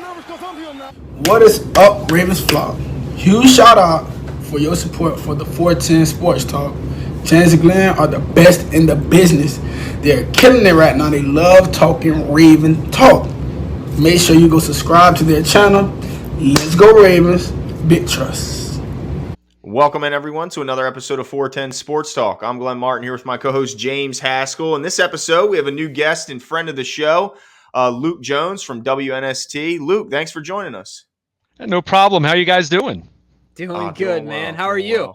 What is up, Ravens flock? Huge shout out for your support for the 410 Sports Talk. James and Glenn are the best in the business. They're killing it right now. They love talking Raven talk. Make sure you go subscribe to their channel. Let's go Ravens. Big trust. Welcome in, everyone, to another episode of 410 Sports Talk. I'm Glenn Martin here with my co-host James Haskell. In this episode, we have a new guest and friend of the show, Luke Jones from WNST. Luke, thanks for joining us. No problem. How you guys doing? Doing good, man. How are you?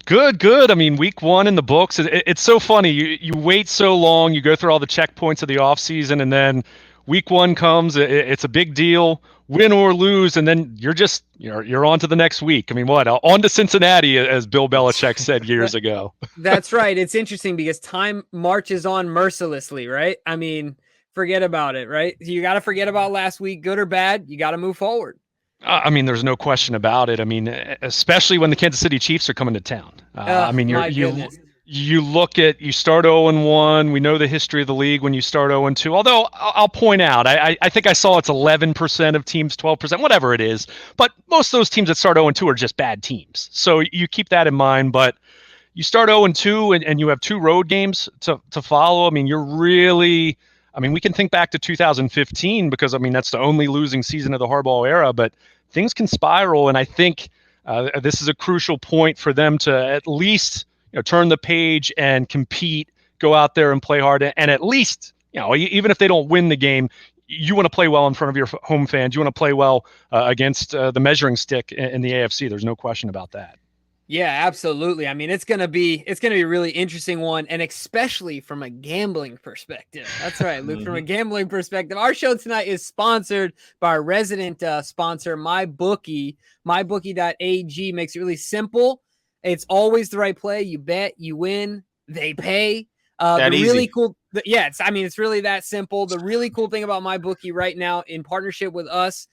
Well. Good. I mean, week one in the books. It's so funny. You wait so long. You go through all the checkpoints of the offseason, and then week one comes. It's a big deal, win or lose, and then you're on to the next week. I mean, on to Cincinnati, as Bill Belichick said years ago. That's right. It's interesting because time marches on mercilessly, right? I mean, forget about it, right? You got to forget about last week, good or bad. You got to move forward. I mean, there's no question about it. I mean, especially when the Kansas City Chiefs are coming to town. I mean, you start 0-1. We know the history of the league when you start 0-2. Although I'll point out, I think I saw it's 11% of teams, 12%, whatever it is. But most of those teams that start 0-2 are just bad teams. So you keep that in mind. But you start 0-2 and you have two road games to follow. I mean, we can think back to 2015 because, I mean, that's the only losing season of the Harbaugh era, but things can spiral. And I think this is a crucial point for them to at least turn the page and compete, go out there and play hard. And at least, even if they don't win the game, you want to play well in front of your home fans. You want to play well against the measuring stick in the AFC. There's no question about that. Yeah, absolutely. I mean, it's gonna be a really interesting one, and especially from a gambling perspective. That's right, Luke. From a gambling perspective, our show tonight is sponsored by our resident sponsor, MyBookie. MyBookie.ag makes it really simple. It's always the right play. You bet, you win, they pay. Really cool. It's really that simple. The really cool thing about MyBookie right now, in partnership with us,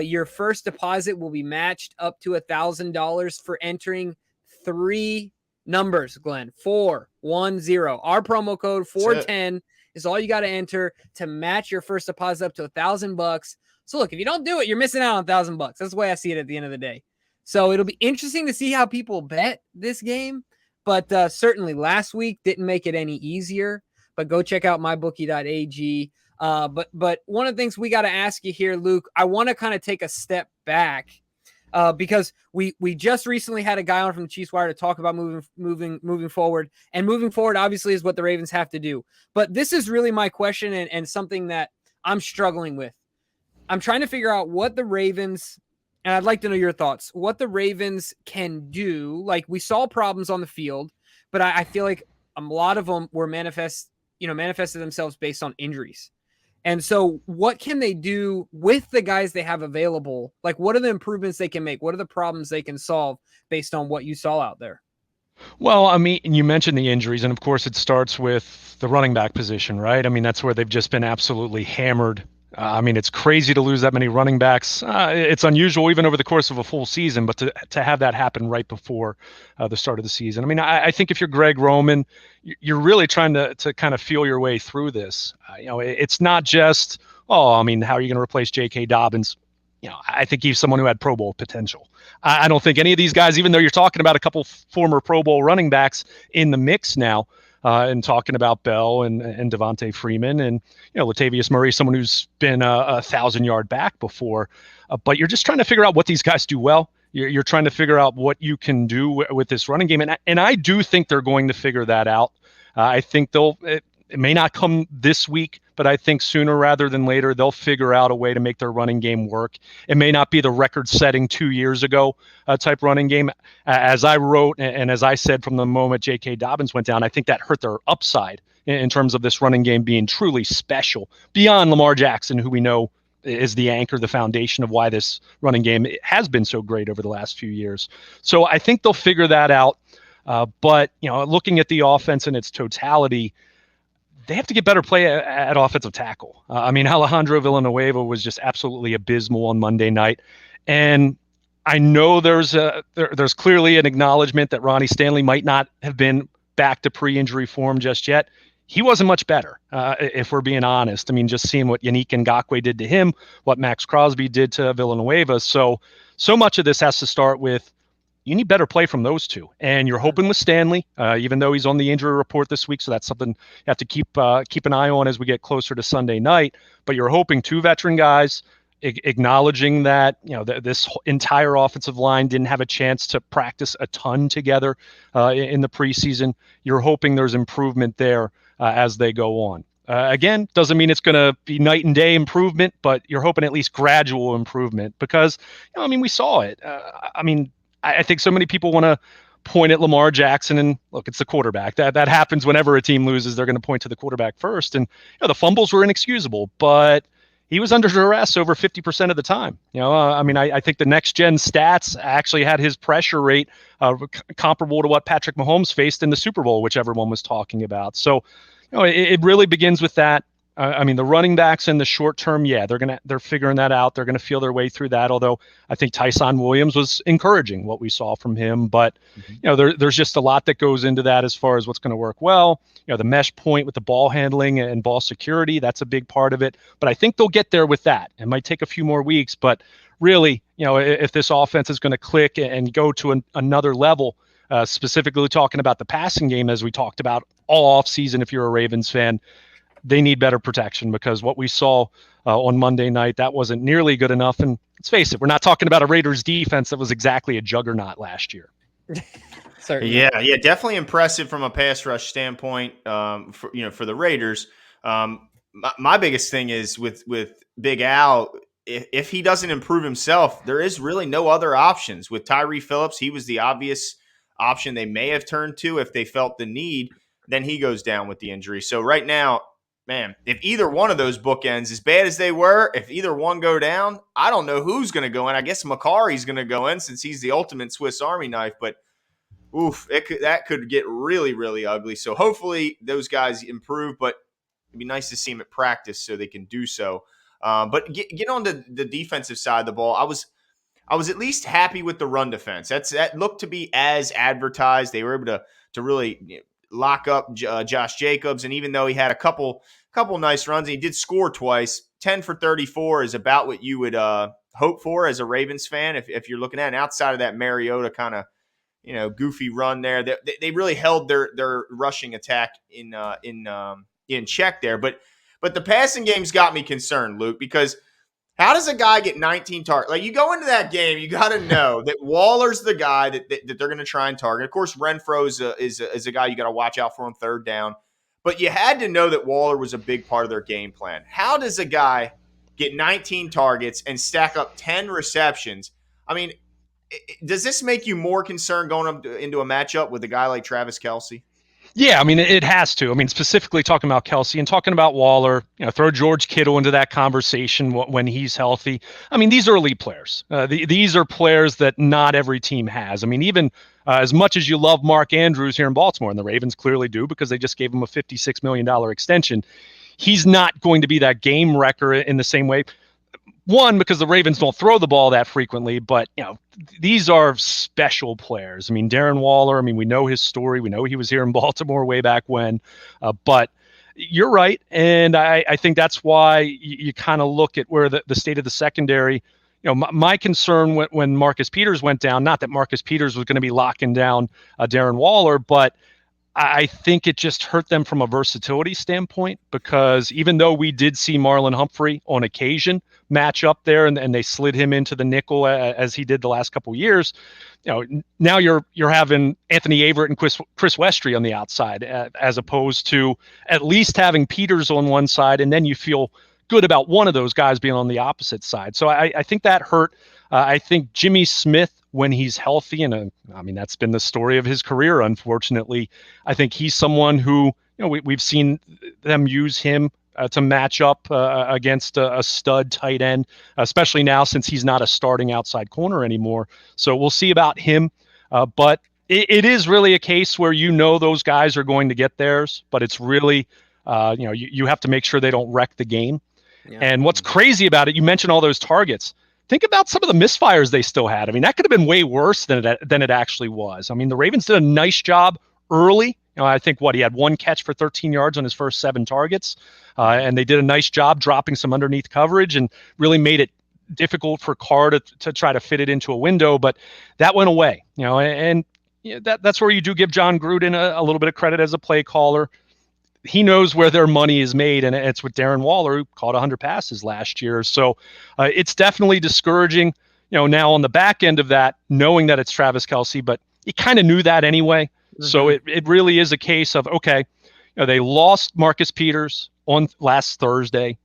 your first deposit will be matched up to $1,000 for entering 3 numbers, Glenn. 410. Our promo code 410 is all you got to enter to match your first deposit up to $1,000. So look, if you don't do it, you're missing out on $1,000. That's the way I see it at the end of the day. So it'll be interesting to see how people bet this game. But certainly last week didn't make it any easier. But go check out mybookie.ag. But one of the things we got to ask you here, Luke, I want to kind of take a step back because we just recently had a guy on from the Chiefs Wire to talk about moving forward, and moving forward obviously is what the Ravens have to do. But this is really my question and something that I'm struggling with. I'm trying to figure out what the Ravens, and I'd like to know your thoughts, what the Ravens can do. Like, we saw problems on the field, but I feel like a lot of them were manifested themselves based on injuries. And so what can they do with the guys they have available? Like, what are the improvements they can make? What are the problems they can solve based on what you saw out there? Well, I mean, you mentioned the injuries, and of course it starts with the running back position, right? I mean, that's where they've just been absolutely hammered. I mean, it's crazy to lose that many running backs. It's unusual even over the course of a full season, but to have that happen right before the start of the season. I mean, I think if you're Greg Roman, you're really trying to kind of feel your way through this. It's not just, how are you going to replace J.K. Dobbins? I think he's someone who had Pro Bowl potential. I don't think any of these guys, even though you're talking about a couple former Pro Bowl running backs in the mix now, and talking about Bell and Devontae Freeman and Latavius Murray, someone who's been a 1,000-yard back before. But you're just trying to figure out what these guys do well. You're trying to figure out what you can do with this running game, and I do think they're going to figure that out. I think it may not come this week, but I think sooner rather than later, they'll figure out a way to make their running game work. It may not be the record-setting 2 years ago type running game. As I wrote and as I said from the moment J.K. Dobbins went down, I think that hurt their upside in terms of this running game being truly special beyond Lamar Jackson, who we know is the anchor, the foundation of why this running game has been so great over the last few years. So I think they'll figure that out. But looking at the offense in its totality, they have to get better play at offensive tackle. I mean, Alejandro Villanueva was just absolutely abysmal on Monday night. And I know there's clearly an acknowledgement that Ronnie Stanley might not have been back to pre-injury form just yet. he wasn't much better, if we're being honest. I mean, just seeing what Yannick Ngakoue did to him, what Max Crosby did to Villanueva. So much of this has to start with you need better play from those two. And you're hoping with Stanley, even though he's on the injury report this week. So that's something you have to keep an eye on as we get closer to Sunday night. But you're hoping two veteran guys, acknowledging that this entire offensive line didn't have a chance to practice a ton together in the preseason. You're hoping there's improvement there as they go on. Again, doesn't mean it's going to be night and day improvement, but you're hoping at least gradual improvement because, we saw it. I think so many people want to point at Lamar Jackson and look, it's the quarterback. That happens whenever a team loses. They're going to point to the quarterback first. And the fumbles were inexcusable, but he was under duress over 50% of the time. I think the next gen stats actually had his pressure rate comparable to what Patrick Mahomes faced in the Super Bowl, which everyone was talking about. So, it really begins with that. The running backs in the short term, they're figuring that out. They're going to feel their way through that. Although I think Tyson Williams was encouraging what we saw from him, but there's just a lot that goes into that as far as what's going to work well. The mesh point with the ball handling and ball security, that's a big part of it. But I think they'll get there with that. It might take a few more weeks, but really, if this offense is going to click and go to another level, specifically talking about the passing game, as we talked about all offseason, if you're a Ravens fan, they need better protection because what we saw on Monday night, that wasn't nearly good enough. And let's face it, we're not talking about a Raiders defense that was exactly a juggernaut last year. Certainly. Yeah, definitely impressive from a pass rush standpoint. For the Raiders, my biggest thing is with Big Al. If he doesn't improve himself, there is really no other options. With Tyree Phillips, he was the obvious option they may have turned to if they felt the need. Then he goes down with the injury. So right now, man, if either one of those bookends, as bad as they were, if either one go down, I don't know who's going to go in. I guess Macari's going to go in since he's the ultimate Swiss Army knife. But that could get really, really ugly. So hopefully those guys improve. But it'd be nice to see them at practice so they can do so. But get on to the defensive side of the ball. I was at least happy with the run defense. That looked to be as advertised. They were able to really lock up Josh Jacobs, and even though he had a couple nice runs, and he did score twice, 10 for 34 is about what you would hope for as a Ravens fan if you're looking at it. And outside of that Mariota kind of goofy run there, they really held their rushing attack in check there. But the passing game's got me concerned, Luke, because how does a guy get 19 targets? Like, you go into that game, you got to know that Waller's the guy that they're going to try and target. Of course, Renfro is a guy you got to watch out for on third down. But you had to know that Waller was a big part of their game plan. How does a guy get 19 targets and stack up 10 receptions? I mean, does this make you more concerned going into a matchup with a guy like Travis Kelce? Yeah, it has to. Specifically talking about Kelce and talking about Waller, throw George Kittle into that conversation when he's healthy. These are elite players. These are players that not every team has. Even as much as you love Mark Andrews here in Baltimore, and the Ravens clearly do because they just gave him a $56 million extension, he's not going to be that game wrecker in the same way. One, because the Ravens don't throw the ball that frequently, but these are special players. Darren Waller, we know his story. We know he was here in Baltimore way back when. But you're right, and I think that's why you kind of look at where the state of the secondary. My concern when Marcus Peters went down, not that Marcus Peters was going to be locking down Darren Waller, but I think it just hurt them from a versatility standpoint because even though we did see Marlon Humphrey on occasion match up there and they slid him into the nickel as he did the last couple of years, now you're having Anthony Averett and Chris Westry on the outside as opposed to at least having Peters on one side, and then you feel good about one of those guys being on the opposite side. So I think that hurt. I think Jimmy Smith, when he's healthy, and that's been the story of his career, unfortunately, I think he's someone who, we've seen them use him to match up against a stud tight end, especially now since he's not a starting outside corner anymore. So we'll see about him. But it is really a case where those guys are going to get theirs, but it's really, you have to make sure they don't wreck the game. Yeah. And what's crazy about it, you mentioned all those targets. Think about some of the misfires they still had. That could have been way worse than it actually was. The Ravens did a nice job early I think he had one catch for 13 yards on his first 7 targets, and they did a nice job dropping some underneath coverage and really made it difficult for Carr to try to fit it into a window. But that went away, and that's where you do give John Gruden a little bit of credit as a play caller. He knows where their money is made, and it's with Darren Waller, who caught 100 passes last year. So it's definitely discouraging, now on the back end of that, knowing that it's Travis Kelce, but you kind of knew that anyway. Mm-hmm. So it really is a case of, okay, they lost Marcus Peters on last Thursday,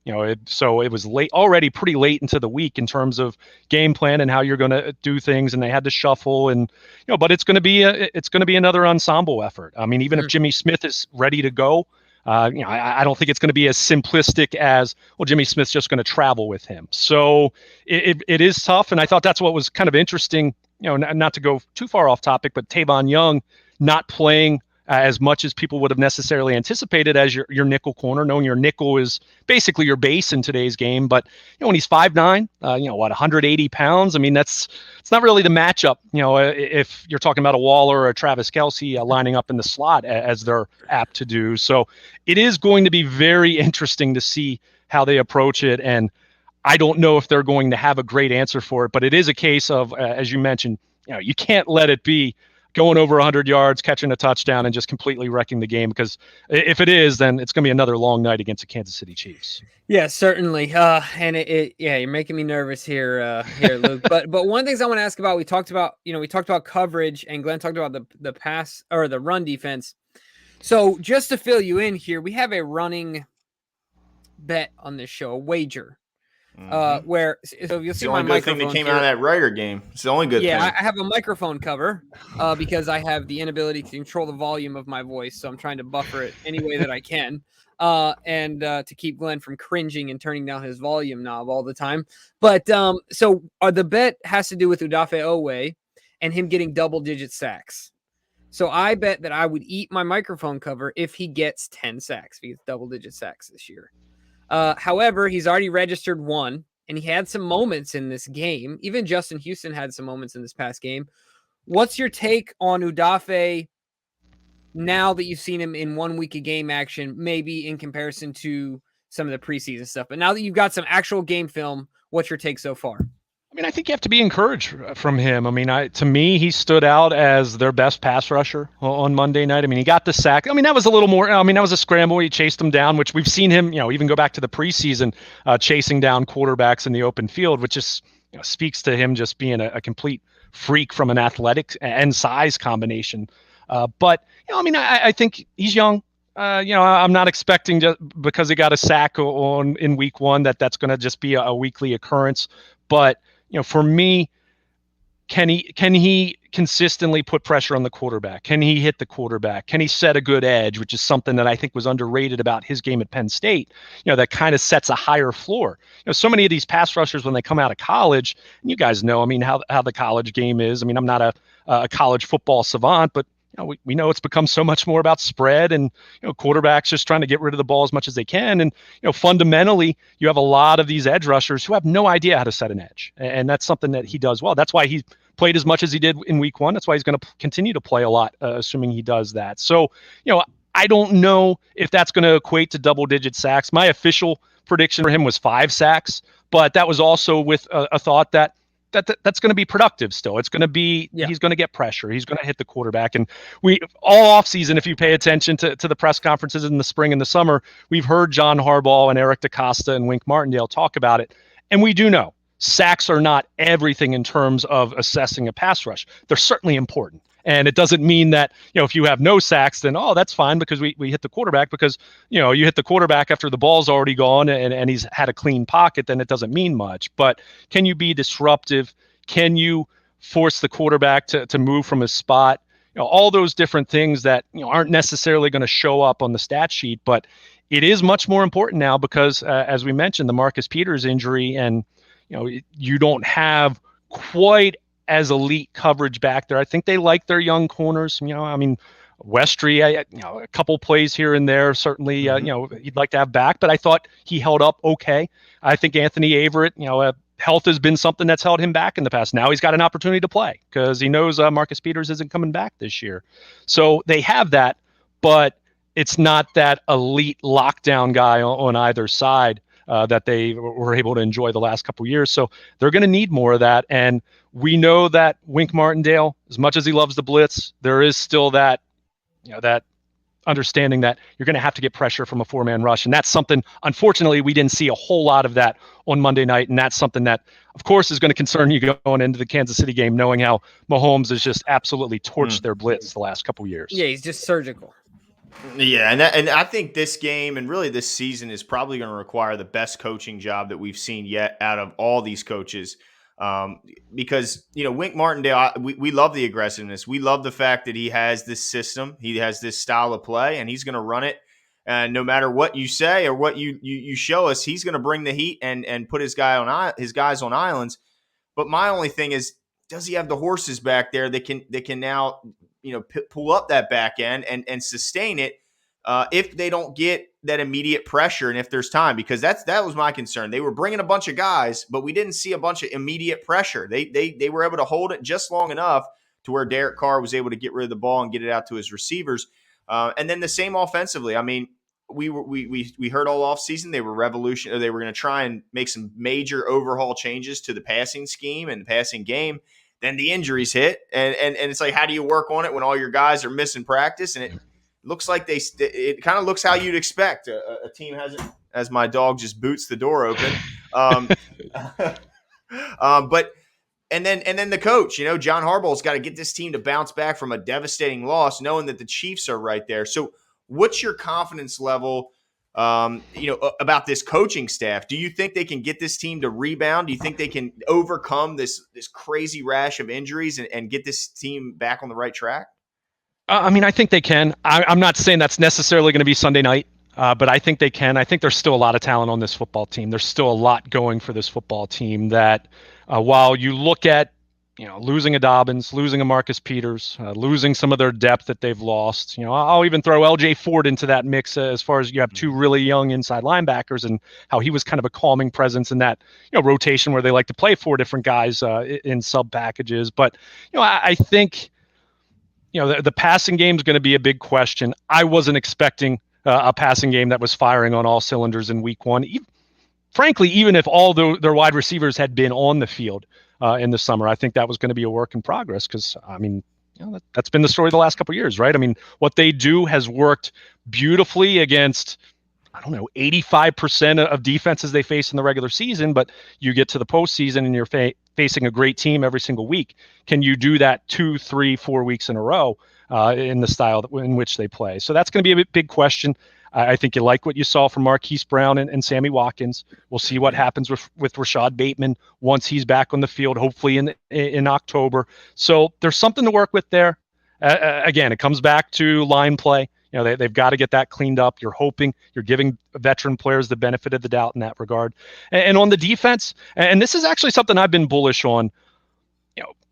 so it was already pretty late into the week in terms of game plan and how you're going to do things, and they had to shuffle, and but it's going to be another ensemble effort. I mean, even if Jimmy Smith is ready to go, I don't think it's going to be as simplistic as, well, Jimmy Smith's just going to travel with him. So it is tough, and I thought that's what was kind of interesting. Not to go too far off topic, but Tavon Young not playing as much as people would have necessarily anticipated as your nickel corner, knowing your nickel is basically your base in today's game. But when he's 5'9", 180 pounds, I mean, it's not really the matchup. If you're talking about a Waller or a Travis Kelce lining up in the slot as they're apt to do. So it is going to be very interesting to see how they approach it. And I don't know if they're going to have a great answer for it, but it is a case of, as you mentioned, you can't let it be going over 100 yards, catching a touchdown, and just completely wrecking the game. Because if it is, then it's going to be another long night against the Kansas City Chiefs. Yeah, certainly. And you're making me nervous here, Luke. but one of the things I want to ask about, we talked about coverage, and Glenn talked about the pass or the run defense. So just to fill you in here, we have a running bet on this show, a wager. Where so you'll see my microphone. The only good thing that came out of that Raider game. It's the only good thing. Yeah, I have a microphone cover because I have the inability to control the volume of my voice, so I'm trying to buffer it any way that I can, and to keep Glenn from cringing and turning down his volume knob all the time. But so the bet has to do with Udafe Owe and him getting double-digit sacks. So I bet that I would eat my microphone cover if he gets 10 sacks, if he gets double-digit sacks this year. However, he's already registered 1, and he had some moments in this game. Even Justin Houston had some moments in this past game. What's your take on Udafe now that you've seen him in 1 week of game action, maybe in comparison to some of the preseason stuff? But now that you've got some actual game film, what's your take so far? I mean, I think you have to be encouraged from him. I mean, to me, he stood out as their best pass rusher on Monday night. I mean, he got the sack. I mean, that was a little more. I mean, that was a scramble. He chased him down, which we've seen him, even go back to the preseason, chasing down quarterbacks in the open field, which just speaks to him just being a complete freak from an athletic and size combination. But I mean, I think he's young. I'm not expecting, just because he got a sack in week 1 that's going to just be a weekly occurrence. But for me, can he consistently put pressure on the quarterback? Can he hit the quarterback? Can he set a good edge, which is something that I think was underrated about his game at Penn State, that kind of sets a higher floor. So many of these pass rushers, when they come out of college, and you guys know, I mean, how the college game is. I mean, I'm not a college football savant, but we know it's become so much more about spread and quarterbacks just trying to get rid of the ball as much as they can. And fundamentally, you have a lot of these edge rushers who have no idea how to set an edge, and that's something that he does well. That's why he played as much as he did in week 1. That's why he's going to continue to play a lot, assuming he does that. So I don't know if that's going to equate to double-digit sacks. My official prediction for him was 5 sacks, but that was also with a thought that that's going to be productive still. It's going to be, he's going to get pressure. He's going to hit the quarterback. And we all offseason, if you pay attention to the press conferences in the spring and the summer, we've heard John Harbaugh and Eric DeCosta and Wink Martindale talk about it. And we do know sacks are not everything in terms of assessing a pass rush. They're certainly important. And it doesn't mean that, if you have no sacks, then, that's fine because we hit the quarterback, because, you hit the quarterback after the ball's already gone and he's had a clean pocket, then it doesn't mean much. But can you be disruptive? Can you force the quarterback to move from his spot? All those different things that, aren't necessarily going to show up on the stat sheet, but it is much more important now because, as we mentioned, the Marcus Peters injury, and, you don't have quite as elite coverage back there. I think they like their young corners. I mean, Westry, a couple plays here and there, certainly, he'd like to have back, but I thought he held up okay. I think Anthony Averett, health has been something that's held him back in the past. Now he's got an opportunity to play because he knows Marcus Peters isn't coming back this year. So they have that, but it's not that elite lockdown guy on either side that they were able to enjoy the last couple of years. So they're going to need more of that. And we know that Wink Martindale, as much as he loves the blitz, there is still that, that understanding that you're going to have to get pressure from a four-man rush. And that's something, unfortunately, we didn't see a whole lot of that on Monday night. And that's something that, of course, is going to concern you going into the Kansas City game, knowing how Mahomes has just absolutely torched their blitz the last couple of years. Yeah, he's just surgical. Yeah, and I think this game and really this season is probably going to require the best coaching job that we've seen yet out of all these coaches. Because, Wink Martindale, we love the aggressiveness. We love the fact that he has this system. He has this style of play, and he's going to run it. And no matter what you say or what you show us, he's going to bring the heat and put his guys on islands. But my only thing is, does he have the horses back there that can now pull up that back end and sustain it if they don't get that immediate pressure and if there's time? Because that was my concern. They were bringing a bunch of guys, but we didn't see a bunch of immediate pressure. They were able to hold it just long enough to where Derek Carr was able to get rid of the ball and get it out to his receivers. And then the same offensively. I mean, we heard all offseason they were they were going to try and make some major overhaul changes to the passing scheme and the passing game. Then the injuries hit, and it's like, how do you work on it when all your guys are missing practice? And it looks like it kind of looks how you'd expect a team hasn't, as my dog just boots the door open. But then the coach, John Harbaugh's got to get this team to bounce back from a devastating loss, knowing that the Chiefs are right there. So what's your confidence level about this coaching staff? Do you think they can get this team to rebound? Do you think they can overcome this crazy rash of injuries and get this team back on the right track? I mean, I think they can. I'm not saying that's necessarily going to be Sunday night, but I think they can. I think there's still a lot of talent on this football team. There's still a lot going for this football team that while you look at, losing a Dobbins, losing a Marcus Peters, losing some of their depth that they've lost. I'll even throw LJ Ford into that mix as far as you have two really young inside linebackers and how he was kind of a calming presence in that, rotation where they like to play four different guys in sub packages. But, I think, the passing game is going to be a big question. I wasn't expecting a passing game that was firing on all cylinders in week one. Frankly, even if all their wide receivers had been on the field in the summer, I think that was going to be a work in progress because, I mean, that's been the story the last couple of years, right? I mean, what they do has worked beautifully against, 85% of defenses they face in the regular season, but you get to the postseason and you're facing a great team every single week. Can you do that 2, 3, 4 weeks in a row in the style in which they play? So that's going to be a big question. I think you like what you saw from Marquise Brown and Sammy Watkins. We'll see what happens with Rashad Bateman once he's back on the field, hopefully in October. So there's something to work with there. Again, it comes back to line play. They've got to get that cleaned up. You're hoping you're giving veteran players the benefit of the doubt in that regard. And on the defense, and this is actually something I've been bullish on,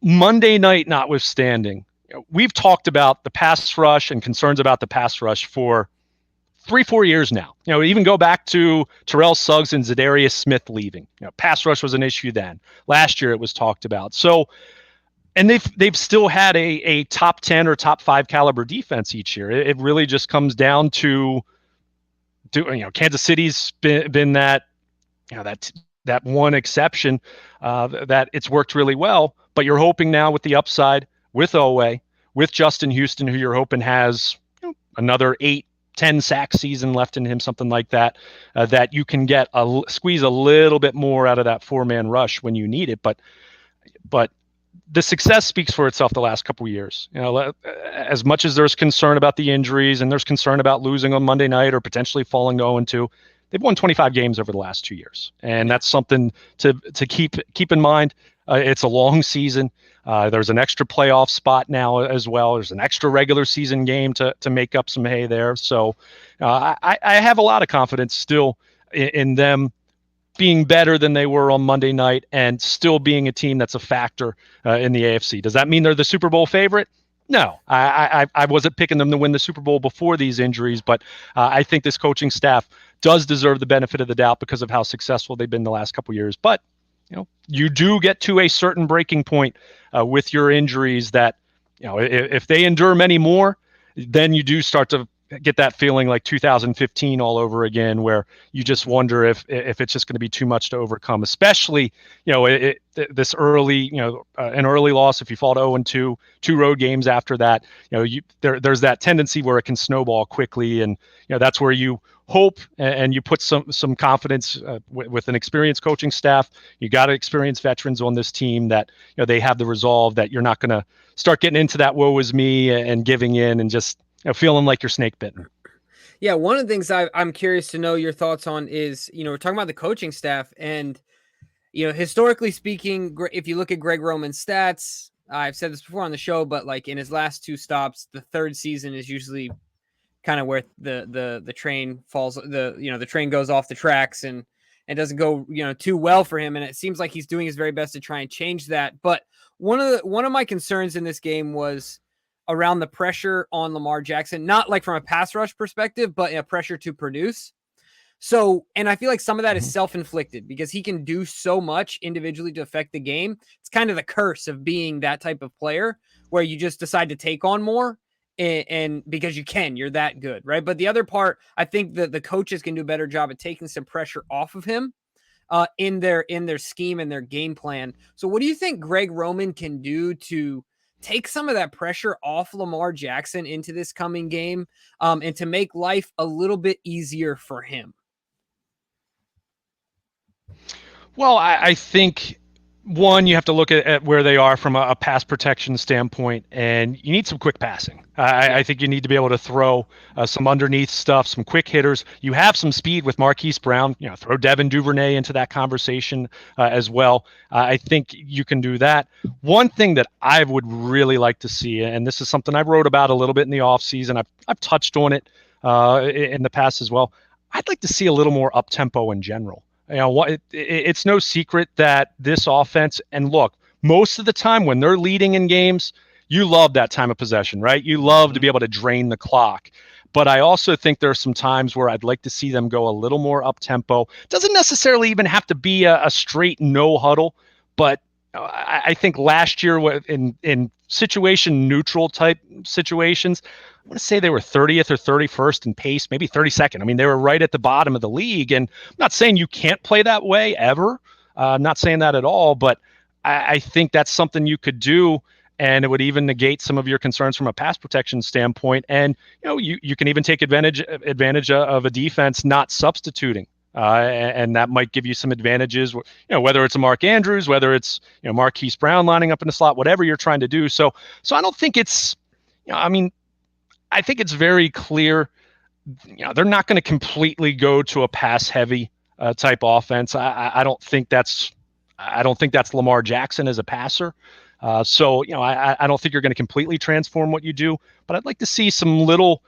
Monday night notwithstanding, we've talked about the pass rush and concerns about the pass rush for 3-4 years now. Even go back to Terrell Suggs and Zadarius Smith leaving. Pass rush was an issue then. Last year it was talked about. So, and they've still had a top 10 or top 5 caliber defense each year. It really just comes down to Kansas City's been that that one exception that it's worked really well. But you're hoping now with the upside with Oweh, with Justin Houston, who you're hoping has another 8-10 sack season left in him, something like that, that you can squeeze a little bit more out of that 4-man rush when you need it. But the success speaks for itself the last couple of years. As much as there's concern about the injuries and there's concern about losing on Monday night or potentially falling to 0-2, they've won 25 games over the last 2 years. And that's something to keep in mind. It's a long season. There's an extra playoff spot now as well. There's an extra regular season game to make up some hay there. So I have a lot of confidence still in them being better than they were on Monday night and still being a team that's a factor in the AFC. Does that mean they're the Super Bowl favorite? No, I wasn't picking them to win the Super Bowl before these injuries, but I think this coaching staff does deserve the benefit of the doubt because of how successful they've been the last couple of years. But you do get to a certain breaking point with your injuries that if they endure many more, then you do start to get that feeling like 2015 all over again, where you just wonder if it's just going to be too much to overcome, especially, this early, an early loss. If you fall to 0-2, 2 road games after that, there's that tendency where it can snowball quickly. And, that's where you hope and you put some confidence with an experienced coaching staff. You got to experienced veterans on this team that, they have the resolve that you're not going to start getting into that woe is me and giving in and just feeling like you're snake bitten. Yeah, one of the things I'm curious to know your thoughts on is, we're talking about the coaching staff, and historically speaking, if you look at Greg Roman's stats, I've said this before on the show, but like in his last 2 stops, the third season is usually kind of where the train falls, the train goes off the tracks and doesn't go too well for him, and it seems like he's doing his very best to try and change that. But one of my concerns in this game was around the pressure on Lamar Jackson, not like from a pass rush perspective, but a pressure to produce. So, and I feel like some of that is self-inflicted because he can do so much individually to affect the game. It's kind of the curse of being that type of player where you just decide to take on more and because you're that good, right? But the other part, I think that the coaches can do a better job at taking some pressure off of him in their scheme and their game plan. So what do you think Greg Roman can do to take some of that pressure off Lamar Jackson into this coming game and to make life a little bit easier for him? Well, I think, one, you have to look at where they are from a pass protection standpoint, and you need some quick passing. I think you need to be able to throw some underneath stuff, some quick hitters. You have some speed with Marquise Brown. Throw Devin Duvernay into that conversation as well. I think you can do that. One thing that I would really like to see, and this is something I wrote about a little bit in the offseason, I've touched on it in the past as well. I'd like to see a little more up tempo in general. It's no secret that this offense, and look, most of the time when they're leading in games, you love that time of possession, right? You love to be able to drain the clock. But I also think there are some times where I'd like to see them go a little more up tempo. Doesn't necessarily even have to be a straight no huddle, but I think last year in situation neutral type situations, I want to say they were 30th or 31st in pace, maybe 32nd. I mean, they were right at the bottom of the league. And I'm not saying you can't play that way ever. I'm not saying that at all, but I think that's something you could do. And it would even negate some of your concerns from a pass protection standpoint. And, you can even take advantage of a defense not substituting. And that might give you some advantages, whether it's a Mark Andrews, whether it's, Marquise Brown lining up in the slot, whatever you're trying to do. So I don't think it's, I think it's very clear, they're not going to completely go to a pass heavy type offense. I don't think that's Lamar Jackson as a passer. So I don't think you're going to completely transform what you do, but I'd like to see some little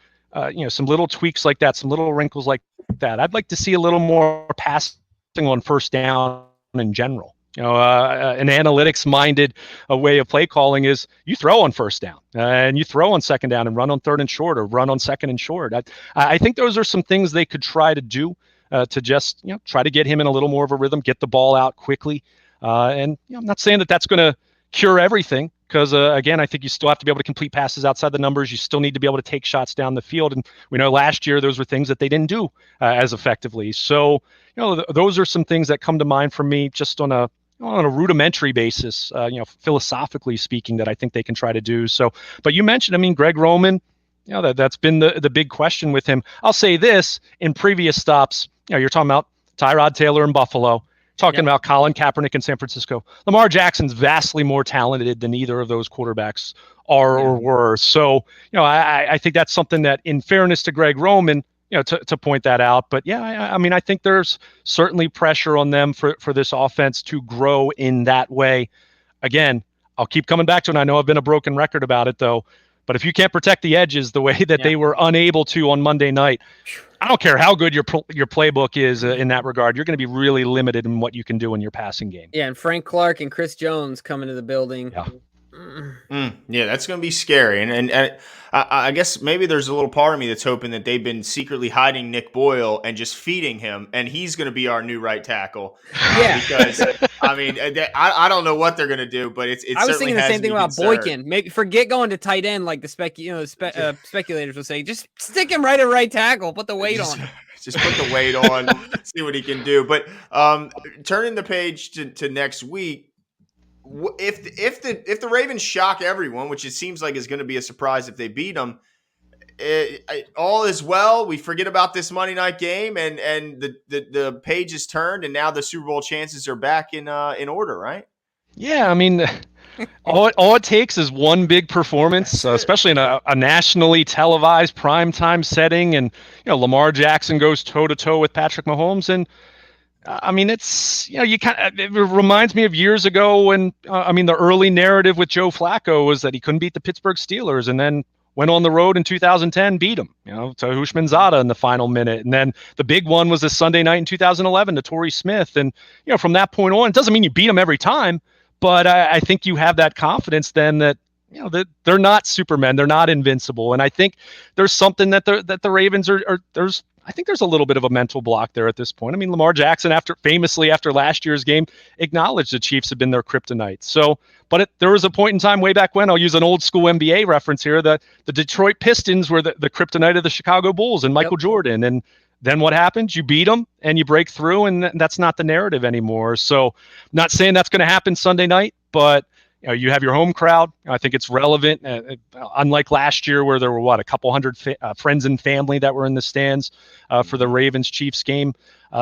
tweaks like that, some little wrinkles like that. I'd like to see a little more passing on first down in general. An analytics-minded way of play calling is you throw on first down and you throw on second down and run on third and short or run on second and short. I think those are some things they could try to do to just try to get him in a little more of a rhythm, get the ball out quickly. And I'm not saying that that's going to cure everything because, again, I think you still have to be able to complete passes outside the numbers. You still need to be able to take shots down the field. And we know last year those were things that they didn't do as effectively. So, those are some things that come to mind for me just on a rudimentary basis, philosophically speaking, that I think they can try to do. So, but you mentioned, Greg Roman, that's been the big question with him. I'll say this: in previous stops, you're talking about Tyrod Taylor in Buffalo, talking about Colin Kaepernick in San Francisco. Lamar Jackson's vastly more talented than either of those quarterbacks are or were. So, I think that's something that, in fairness to Greg Roman, to point that out. But yeah, I think there's certainly pressure on them for this offense to grow in that way. Again, I'll keep coming back to it. And I know I've been a broken record about it though, but if you can't protect the edges the way that they were unable to on Monday night, I don't care how good your playbook is in that regard. You're going to be really limited in what you can do in your passing game. Yeah, and Frank Clark and Chris Jones coming to the building. Yeah. Yeah, that's going to be scary. And I guess maybe there's a little part of me that's hoping that they've been secretly hiding Nick Boyle and just feeding him, and he's going to be our new right tackle. Yeah. Because, I mean, I don't know what they're going to do, but it I was certainly thinking the has same thing me about concerned. Boykin. Maybe forget going to tight end like the speculators will say. Just stick him right at right tackle. Put the weight on him. Just put the weight on, see what he can do. But turning the page to next week, if the Ravens shock everyone, which it seems like is going to be a surprise if they beat them, all is well. We forget about this Monday night game, and the page is turned, and now the Super Bowl chances are back in order, right? Yeah, I mean, all it takes is one big performance, especially in a nationally televised primetime setting, and Lamar Jackson goes toe to toe with Patrick Mahomes, and I mean, it's it reminds me of years ago when the early narrative with Joe Flacco was that he couldn't beat the Pittsburgh Steelers, and then went on the road in 2010, beat them, to Hushmanzada in the final minute, and then the big one was this Sunday night in 2011 to Torrey Smith, and from that point on, it doesn't mean you beat them every time, but I think you have that confidence then that that they're not Supermen, they're not invincible, and I think there's something that the Ravens are there's. I think there's a little bit of a mental block there at this point. I mean, Lamar Jackson, famously after last year's game, acknowledged the Chiefs had been their kryptonite. So, but there was a point in time way back when, I'll use an old school NBA reference here, that the Detroit Pistons were the kryptonite of the Chicago Bulls and Michael Jordan. And then what happens? You beat them and you break through, and that's not the narrative anymore. So, not saying that's going to happen Sunday night, but you have your home crowd. I think it's relevant, unlike last year where there were a couple hundred friends and family that were in the stands for the Ravens-Chiefs game.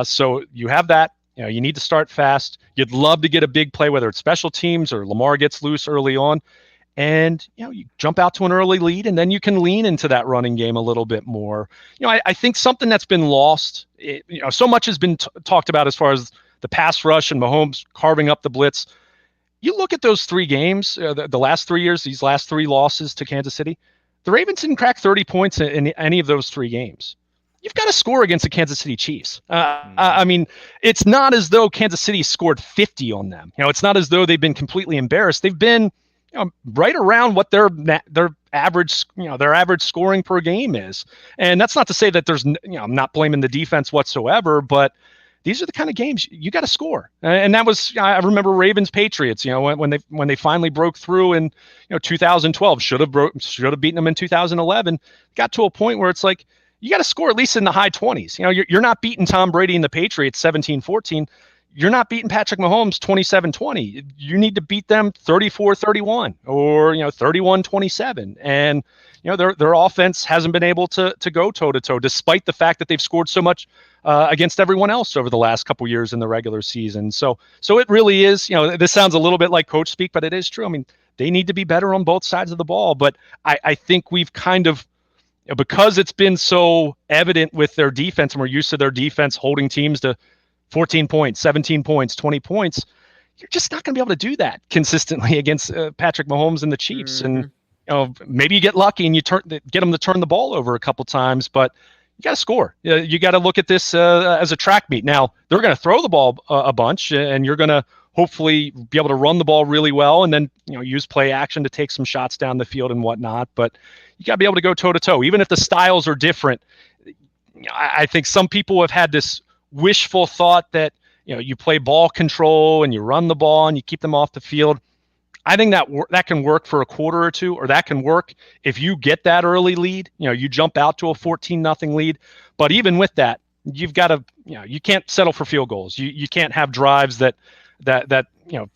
So you have that. You need to start fast. You'd love to get a big play, whether it's special teams or Lamar gets loose early on, and you jump out to an early lead, and then you can lean into that running game a little bit more. I think something that's been lost. So much has been talked about as far as the pass rush and Mahomes carving up the blitz. You look at those three games, the last 3 years, these last three losses to Kansas City, the Ravens didn't crack 30 points in any of those three games. You've got to score against the Kansas City Chiefs. I mean, it's not as though Kansas City scored 50 on them. It's not as though they've been completely embarrassed. They've been right around what their average, their average scoring per game is. And that's not to say that there's, I'm not blaming the defense whatsoever, but these are the kind of games you got to score. And that was, I remember Ravens Patriots, when they finally broke through in 2012, should have beaten them in 2011, got to a point where it's like, you got to score at least in the high 20s. You're not beating Tom Brady and the Patriots 17-14. You're not beating Patrick Mahomes 27-20. You need to beat them 34-31 or 31-27. And their offense hasn't been able to go toe to toe, despite the fact that they've scored so much against everyone else over the last couple years in the regular season. So it really is. This sounds a little bit like coach speak, but it is true. I mean, they need to be better on both sides of the ball. But I think we've kind of, because it's been so evident with their defense, and we're used to their defense holding teams to 14 points, 17 points, 20 points, you're just not going to be able to do that consistently against Patrick Mahomes and the Chiefs. Mm-hmm. And maybe you get lucky and you get them to turn the ball over a couple times, but you got to score. You got to look at this as a track meet. Now, they're going to throw the ball a bunch, and you're going to hopefully be able to run the ball really well, and then use play action to take some shots down the field and whatnot. But you got to be able to go toe to toe, even if the styles are different. I think some people have had this wishful thought that you play ball control and you run the ball and you keep them off the field. I think that can work for a quarter or two, or that can work if you get that early lead. You jump out to a 14-0 lead. But even with that, you've got to, you can't settle for field goals. You can't have drives that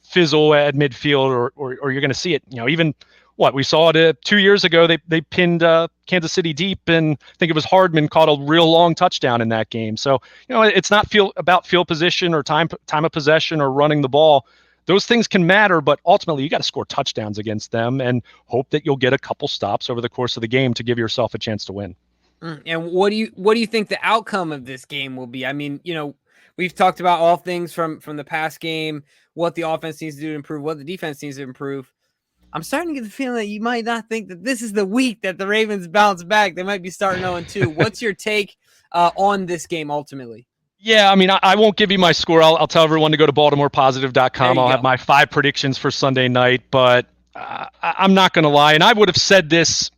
fizzle at midfield, or you're going to see it. Even what we saw it 2 years ago, they pinned Kansas City deep, and I think it was Hardman caught a real long touchdown in that game. So it's not about field position or time of possession or running the ball. Those things can matter, but ultimately you got to score touchdowns against them and hope that you'll get a couple stops over the course of the game to give yourself a chance to win. And what do you think the outcome of this game will be? I mean, we've talked about all things from the past game, what the offense needs to do to improve, what the defense needs to improve. I'm starting to get the feeling that you might not think that this is the week that the Ravens bounce back. They might be starting 0-2. What's your take on this game ultimately? Yeah, I mean, I won't give you my score. I'll tell everyone to go to BaltimorePositive.com. I'll have my 5 predictions for Sunday night. But I'm not going to lie, and I would have said this.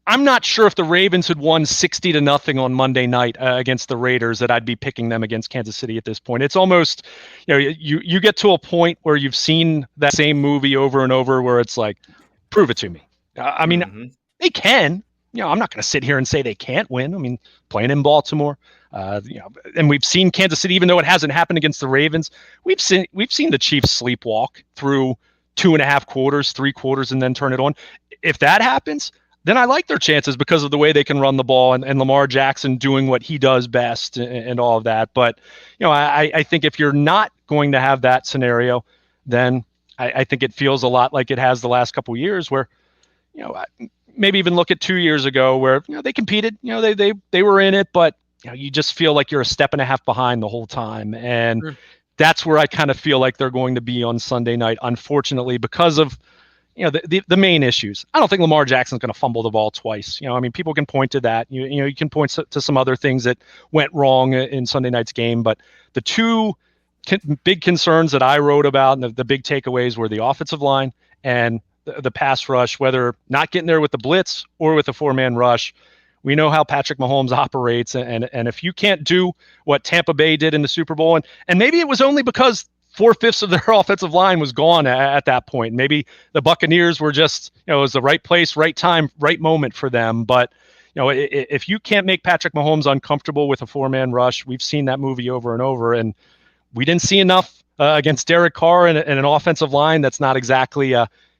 I'm not sure if the Ravens had won 60-0 on Monday night against the Raiders that I'd be picking them against Kansas City at this point. It's almost, you get to a point where you've seen that same movie over and over where it's like, prove it to me. I mean, they can. I'm not going to sit here and say they can't win. I mean, playing in Baltimore, and we've seen Kansas City, even though it hasn't happened against the Ravens, we've seen the Chiefs sleepwalk through 2.5 quarters, 3 quarters, and then turn it on. If that happens, then I like their chances because of the way they can run the ball and Lamar Jackson doing what he does best and all of that. But, I think if you're not going to have that scenario, then I think it feels a lot like it has the last couple of years where, maybe even look at 2 years ago where, they competed, they were in it, but you just feel like you're a step and a half behind the whole time. And that's where I kind of feel like they're going to be on Sunday night, unfortunately, because of, the main issues. I don't think Lamar Jackson's going to fumble the ball twice. People can point to that. You can point to some other things that went wrong in Sunday night's game, but the two big concerns that I wrote about and the big takeaways were the offensive line and the pass rush, whether not getting there with the blitz or with a 4-man rush. We know how Patrick Mahomes operates, and if you can't do what Tampa Bay did in the Super Bowl, and maybe it was only because 4/5 of their offensive line was gone at that point. Maybe the Buccaneers were just, it was the right place, right time, right moment for them. But, if you can't make Patrick Mahomes uncomfortable with a 4-man rush, we've seen that movie over and over, and we didn't see enough against Derek Carr and an offensive line that's not exactly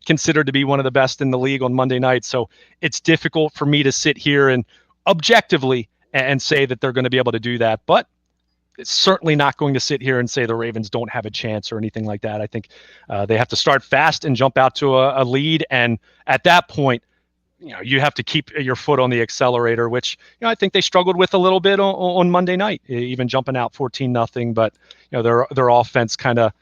considered to be one of the best in the league on Monday night. So it's difficult for me to sit here and objectively and say that they're going to be able to do that. But it's certainly not going to sit here and say the Ravens don't have a chance or anything like that. I think they have to start fast and jump out to a lead. And at that point, you have to keep your foot on the accelerator, which, I think they struggled with a little bit on Monday night, even jumping out 14-0. But, their offense kind of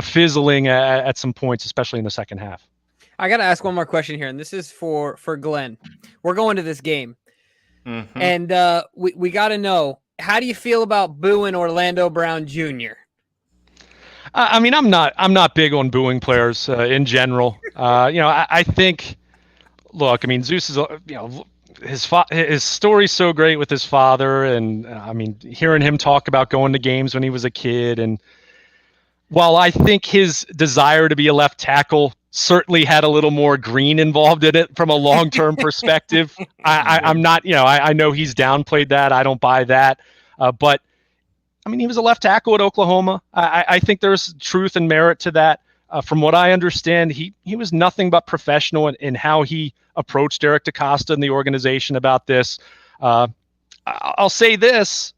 fizzling at some points, especially in the second half. I got to ask one more question here, and this is for Glenn. We're going to this game, and we got to know, how do you feel about booing Orlando Brown Jr.? I mean, I'm not big on booing players in general. I think, look, I mean, Zeus is, his story's so great with his father, and I mean, hearing him talk about going to games when he was a kid, and while I think his desire to be a left tackle certainly had a little more green involved in it from a long-term perspective, I'm not, I know he's downplayed that. I don't buy that. But I mean, he was a left tackle at Oklahoma. I think there's truth and merit to that. From what I understand, he was nothing but professional in how he approached Eric DeCosta and the organization about this. I'll say this.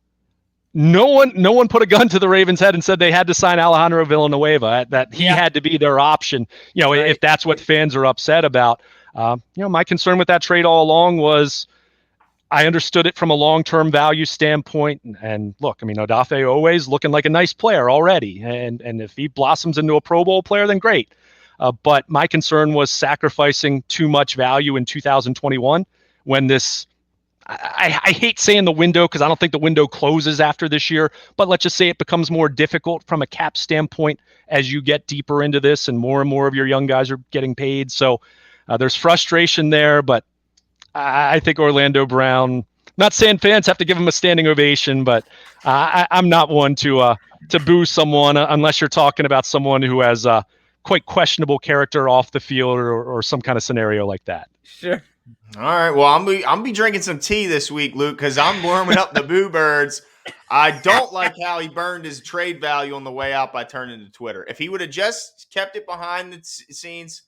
No one put a gun to the Ravens' head and said they had to sign Alejandro Villanueva, that he had to be their option, right, if that's what fans are upset about. My concern with that trade all along was I understood it from a long-term value standpoint. And look, I mean, Odafe always looking like a nice player already. And if he blossoms into a Pro Bowl player, then great. But my concern was sacrificing too much value in 2021 when this, I hate saying the window because I don't think the window closes after this year, but let's just say it becomes more difficult from a cap standpoint as you get deeper into this and more of your young guys are getting paid. So there's frustration there, but I think Orlando Brown, not saying fans have to give him a standing ovation, but I'm not one to boo someone unless you're talking about someone who has quite questionable character off the field or some kind of scenario like that. Sure. All right. Well, I'm be drinking some tea this week, Luke, because I'm warming up the Boo Birds. I don't like how he burned his trade value on the way out by turning to Twitter. If he would have just kept it behind the scenes,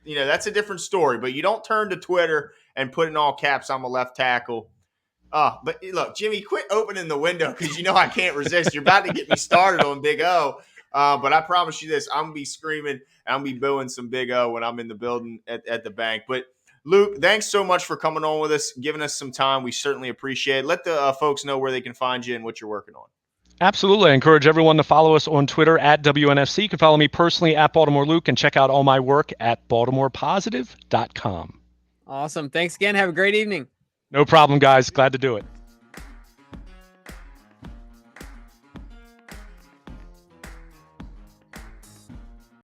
that's a different story. But you don't turn to Twitter and put in all caps, I'm a left tackle. But look, Jimmy, quit opening the window because I can't resist. You're about to get me started on Big O. But I promise you this, I'm going to be screaming and I'm going to be booing some Big O when I'm in the building at the bank. But Luke, thanks so much for coming on with us, giving us some time. We certainly appreciate it. Let the folks know where they can find you and what you're working on. Absolutely. I encourage everyone to follow us on Twitter at WNST. You can follow me personally at Baltimore Luke and check out all my work at BaltimorePositive.com. Awesome. Thanks again. Have a great evening. No problem, guys. Glad to do it.